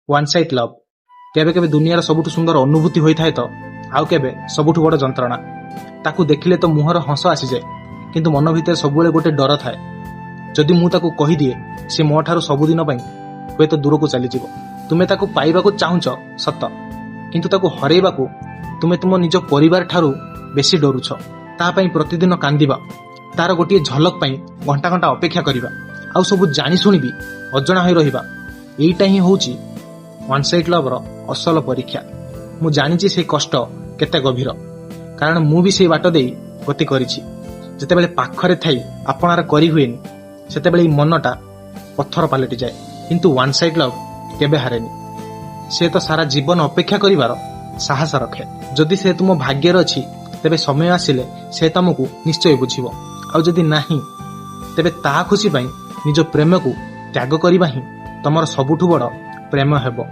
One side love केबे केबे दुनियार सबुठु सुंदर अनुभूति होइथाय तो आउ केबे सबुठु बड़ जंत्रणा। ताकू देखिले तो मुहर हस आसी जाए किंतु मन भितर सबुले गोटे डर थाए जदि मु ताकू कहि दिए से मो ठारू सबुदिन पई हुए तो दूर को चली जीवो। तुमे ताकू पाइबाकू चाहुच सत किंतु ताकू हरेबाकू तुमे तुम निज परिवार ठारू बेसी डरुछ। ता पई प्रतिदिन कांदिबा तार गोटे झलक पई घंटा घंटा अपेक्षा करिबा आउ सब जानी शुणी भी अजणा होई रहिबा। एईटा ही होउची वन साइड लव रो असल परीक्षा। मु जानिची से कष्ट केते गभीर कारण मु भी से बाट देई गति करिछि। जेतेबेले पाखरे थाई आपणार करी हुएनी सेतेबेले मनटा पत्थर पालटि जाए किंतु वन साइड लव केबे हारेनी। से तो सारा जीवन अपेक्षा करिवार साहस रखे। जदि से तुम भाग्यर अछि तेबे समय आसिले से तुमको निश्चय बुझिबो आ जदि नाही तेबे ता खुशी पई निज प्रेम को त्याग करबा ही तमर सबुठु बड़ प्रेम हेबो।